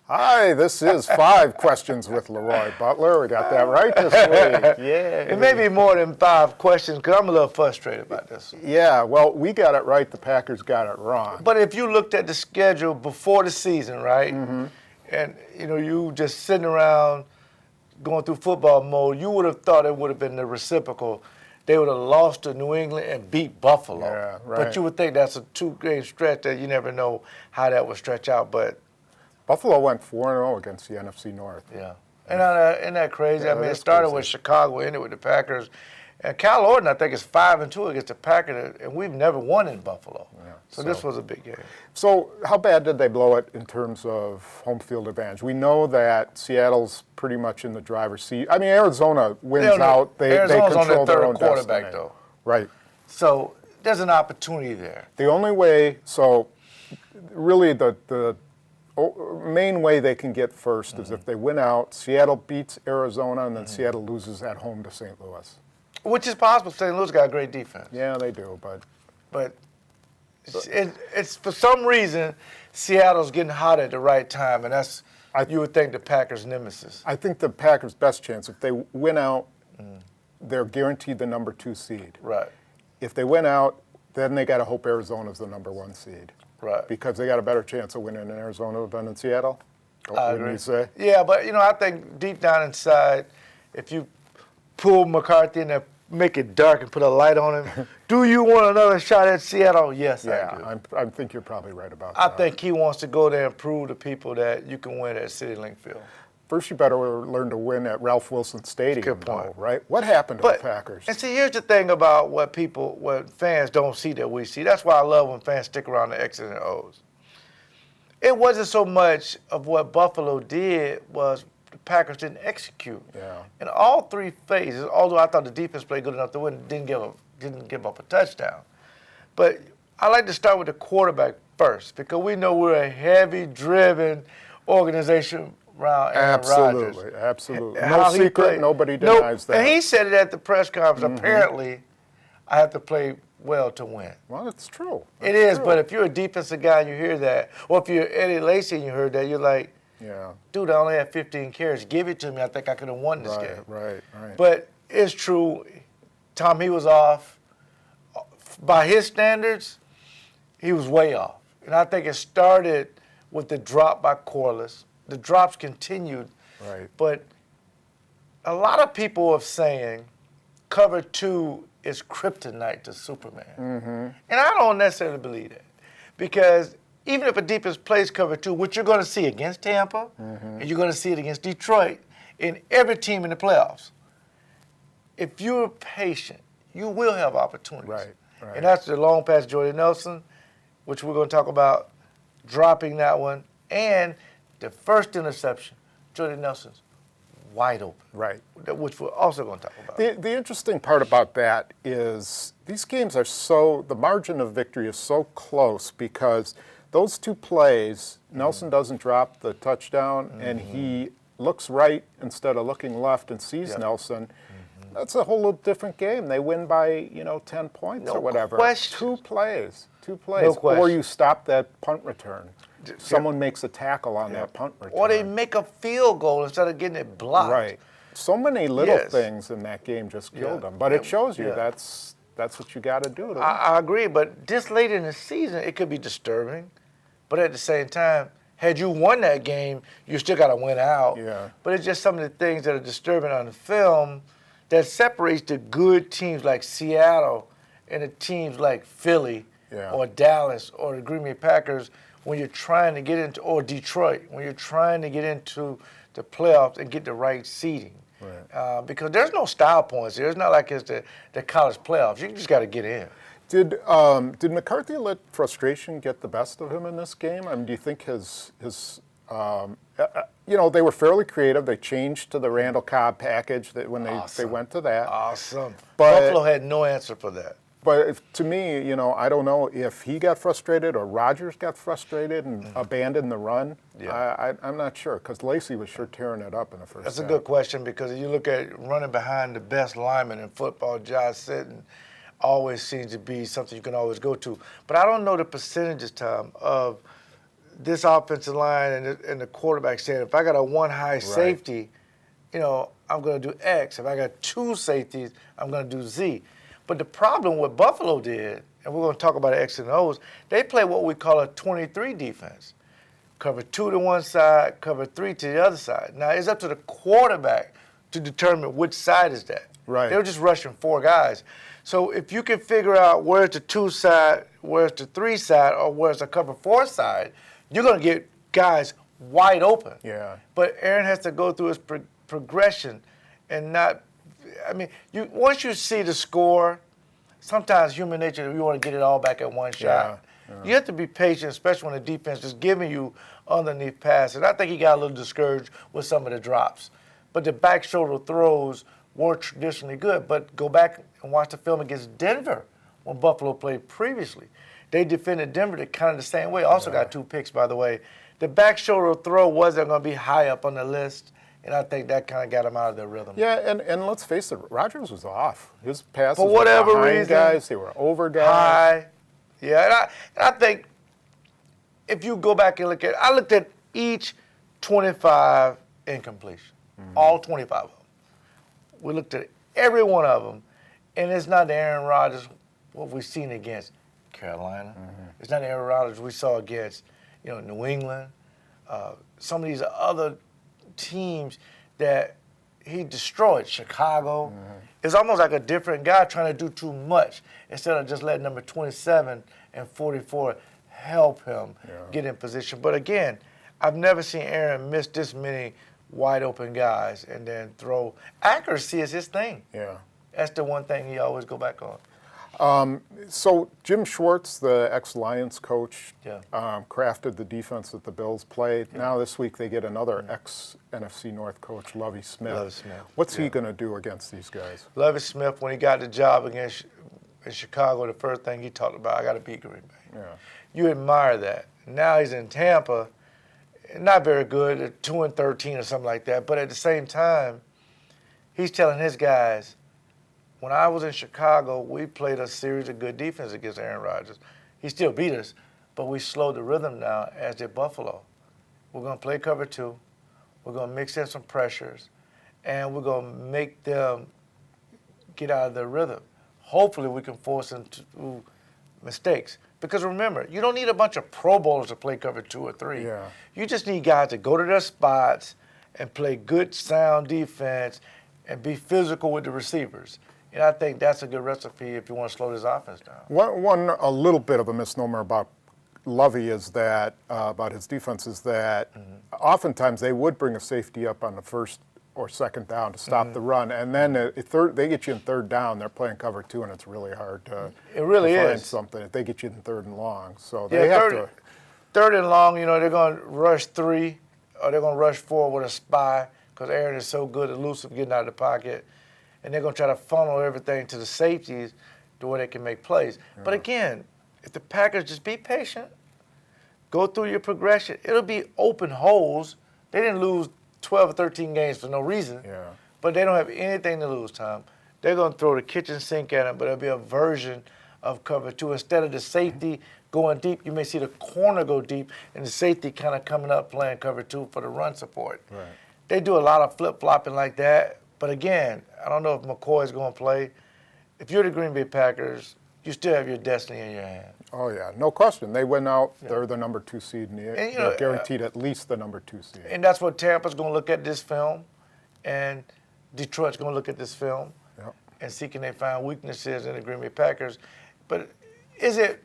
Hi, this is 5 Questions with LeRoy Butler. We got that right this week. Yeah. It may be more than 5 questions because I'm a little frustrated about this one. Yeah, well, we got it right. The Packers got it wrong. But if you looked at the schedule before the season, right, and you just sitting around going through football mode, you would have thought it would have been the reciprocal. They would have lost to New England and beat Buffalo. Yeah, right. But you would think that's a 2-game stretch that you never know how that would stretch out. But Buffalo went 4-0 against the NFC North. yeah. And isn't that crazy? Yeah, I mean, it that's started crazy. with Chicago, ended with the Packers. And Cal Orton, I think, is 5-2 against the Packers, and we've never won in Buffalo. Yeah, So this was a big game. So how bad did they blow it in terms of home field advantage? We know that Seattle's pretty much in the driver's seat. I mean, Arizona wins out. They Arizona's control on their their own third quarterback, destiny. though. Right. So there's an opportunity there. The only way, so really the main way they can get first is if they win out, Seattle beats Arizona, and then Seattle loses at home to St. Louis. Which is possible. St. Louis got a great defense. Yeah, they do, But it's for some reason, Seattle's getting hot at the right time, and that's, you would think, the Packers' nemesis. I think the Packers' best chance, if they win out, they're guaranteed the number 2 seed. Right. If they win out, then they got to hope Arizona's the number 1 seed. Right. Because they got a better chance of winning in Arizona than in Seattle. I Wouldn't agree. you say? Yeah, but I think deep down inside, if you pull McCarthy in there, make it dark and put a light on him, do you want another shot at Seattle? Yes, I do. I think you're probably right about I that. think he wants to go there and prove to people that you can win at CityLink Field. First, you better learn to win at Ralph Wilson Stadium, Good point. though, right? What happened to the Packers? And see, here's the thing about what fans don't see that we see. That's why I love when fans stick around the X's and O's. It wasn't so much of what Buffalo did was the Packers didn't execute. Yeah. In all 3 phases, although I thought the defense played good enough to win, didn't give up a touchdown. But I like to start with the quarterback first because we know we're a heavy-driven organization around Aaron Rodgers. Absolutely. And No how he secret, played. nobody denies that. And he said it at the press conference. Apparently, I have to play well to win. Well, it's true. It is, but if you're a defensive guy and you hear that, or if you're Eddie Lacy and you heard that, you're like, yeah, dude, I only had 15 carries. Give it to me. I think I could have won this game. Right. But it's true. Tom, he was off. By his standards, he was way off. And I think it started with the drop by Corliss. The drops continued. Right. But a lot of people are saying cover 2 is kryptonite to Superman. And I don't necessarily believe that. Because even if a defense plays cover 2, which you're going to see against Tampa, and you're going to see it against Detroit, and every team in the playoffs, if you're patient, you will have opportunities. Right. And that's the long pass Jordy Nelson, which we're going to talk about, dropping that one, and the first interception, Jordy Nelson's wide open. Right. Which we're also going to talk about. The interesting part about that is these games are the margin of victory is so close because those 2 plays, Nelson doesn't drop the touchdown, and he looks right instead of looking left and sees Nelson. That's a whole little different game. They win by, 10 points or whatever. Question. 2 plays. No Or question. you stop that punt return. Someone makes a tackle on that punt return. Or they make a field goal instead of getting it blocked. Right. So many little things in that game just killed them. But it shows you that's what you got to do. I agree, but this late in the season, it could be disturbing. But at the same time, had you won that game, you still got to win out. Yeah. But it's just some of the things that are disturbing on the film that separates the good teams like Seattle and the teams like Philly or Dallas or the Green Bay Packers when you're trying to get into, or Detroit, when you're trying to get into the playoffs and get the right seeding. Right. Because there's no style points here. It's not like it's the college playoffs. You just got to get in. Did McCarthy let frustration get the best of him in this game? I mean, do you think they were fairly creative. They changed to the Randall Cobb package when they went to that. Awesome. But Buffalo had no answer for that. But to me, I don't know if he got frustrated or Rodgers got frustrated and abandoned the run. Yeah. I'm not sure because Lacy was sure tearing it up in the first That's half. a good question because if you look at running behind the best lineman in football, Josh Sitton, always seems to be something you can always go to. But I don't know the percentages, Tom, of this offensive line and the quarterback saying, if I got a one high safety, you know, I'm going to do X. If I got two safeties, I'm going to do Z. But the problem what Buffalo did, and we're going to talk about X and O's, they play what we call a 23 defense. Cover 2 to one side, cover 3 to the other side. Now, it's up to the quarterback to determine which side is that. Right. They were just rushing 4 guys. So if you can figure out where's the 2 side, where's the 3 side, or where's the cover 4 side, you're going to get guys wide open. Yeah. But Aaron has to go through his progression and not – I mean, once you see the score, sometimes human nature, you want to get it all back at one shot. Yeah. You have to be patient, especially when the defense is giving you underneath passes. I think he got a little discouraged with some of the drops. But the back shoulder throws were traditionally good. But go back and watch the film against Denver when Buffalo played previously. They defended Denver kind of the same way. Also got 2 picks, by the way. The back shoulder throw wasn't going to be high up on the list, and I think that kind of got him out of their rhythm. Yeah, and let's face it, Rodgers was off. His passes for whatever were behind reason, guys, they were over guys. High. Yeah, and I think if you go back and look at, I looked at each 25 incompletion, all 25 of them. We looked at every one of them, and it's not the Aaron Rodgers what we've seen against Carolina. It's not the Aaron Rodgers we saw against, New England. Some of these other teams that he destroyed, Chicago. It's almost like a different guy trying to do too much instead of just letting number 27 and 44 help him get in position. But again, I've never seen Aaron miss this many wide open guys and then throw. Accuracy is his thing. Yeah. That's the one thing he always go back on. So Jim Schwartz, the ex-Lions coach, Yeah. crafted the defense that the Bills played. Now this week they get another ex-NFC North coach, Lovie Smith. Lovie Smith. What's he going to do against these guys? Lovie Smith, when he got the job in Chicago, the first thing he talked about, I got to beat Green Bay. Yeah. You admire that. Now he's in Tampa, not very good, 2-13 or something like that. But at the same time, he's telling his guys, when I was in Chicago, we played a series of good defense against Aaron Rodgers. He still beat us, but we slowed the rhythm down, as did Buffalo. We're going to play cover 2. We're going to mix in some pressures, and we're going to make them get out of their rhythm. Hopefully we can force them to do mistakes. Because remember, you don't need a bunch of Pro Bowlers to play cover 2 or 3. Yeah. You just need guys to go to their spots and play good, sound defense and be physical with the receivers. And I think that's a good recipe if you want to slow this offense down. A little bit of a misnomer about Lovie is that, about his defense, is that oftentimes they would bring a safety up on the first or second down to stop the run, and then they get you in third down, they're playing cover 2, and it's really hard to find something if they get you in third and long. So they have to. Third and long, they're going to rush 3 or they're going to rush 4 with a spy because Aaron is so good, elusive, getting out of the pocket. And they're going to try to funnel everything to the safeties to where they can make plays. Yeah. But again, if the Packers just be patient, go through your progression, it'll be open holes. They didn't lose 12 or 13 games for no reason, but they don't have anything to lose, Tom. They're going to throw the kitchen sink at them, but it'll be a version of cover 2. Instead of the safety going deep, you may see the corner go deep and the safety kind of coming up playing cover 2 for the run support. Right. They do a lot of flip-flopping like that. But again, I don't know if McCoy is going to play. If you're the Green Bay Packers, you still have your destiny in your hand. Oh, yeah, no question. They went out. Yeah. They're the number 2 seed, and they're guaranteed at least the number 2 seed. And that's what Tampa's going to look at this film, and Detroit's going to look at this film and see can they find weaknesses in the Green Bay Packers. But is it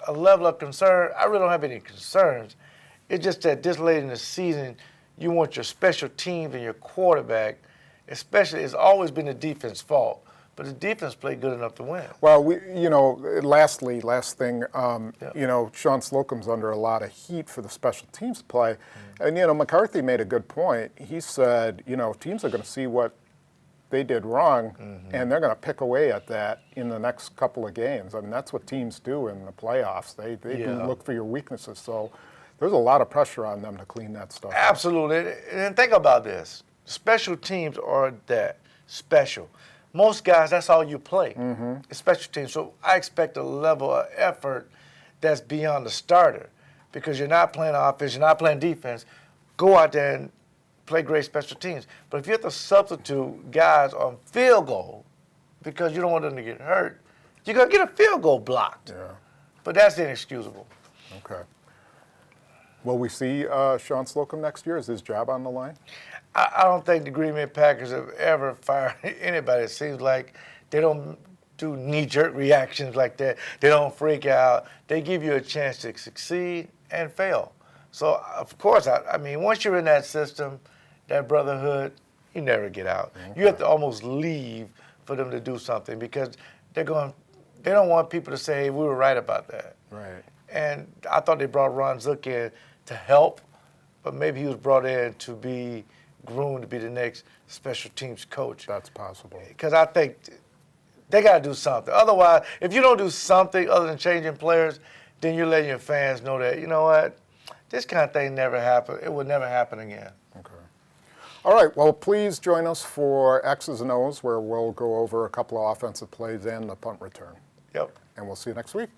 a level of concern? I really don't have any concerns. It's just that this late in the season, you want your special teams and your quarterback. Especially, it's always been the defense's fault, but the defense played good enough to win. Well, last thing, Shawn Slocum's under a lot of heat for the special teams play, and McCarthy made a good point. He said, teams are going to see what they did wrong, and they're going to pick away at that in the next couple of games. I mean, that's what teams do in the playoffs. They do look for your weaknesses. So there's a lot of pressure on them to clean that stuff up. Absolutely, and think about this. Special teams are that special. Most guys, that's all you play, special teams. So I expect a level of effort that's beyond the starter. because you're not playing offense, you're not playing defense. Go out there and play great special teams. But if you have to substitute guys on field goal because you don't want them to get hurt, you're going to get a field goal blocked. Yeah. But that's inexcusable. Okay. Will we see Shawn Slocum next year? Is his job on the line? I don't think the Green Bay Packers have ever fired anybody. It seems like they don't do knee-jerk reactions like that. They don't freak out. They give you a chance to succeed and fail. So, of course, I mean, once you're in that system, that brotherhood, you never get out. Okay. You have to almost leave for them to do something because they don't want people to say, hey, we were right about that. Right. And I thought they brought Ron Zook in to help, but maybe he was brought in to be groomed to be the next special teams coach. That's possible. Because I think they got to do something. Otherwise, if you don't do something other than changing players, then you're letting your fans know that, you know what, this kind of thing never happened. It will never happen again. Okay. All right. Well, please join us for X's and O's, where we'll go over a couple of offensive plays and the punt return. Yep. And we'll see you next week.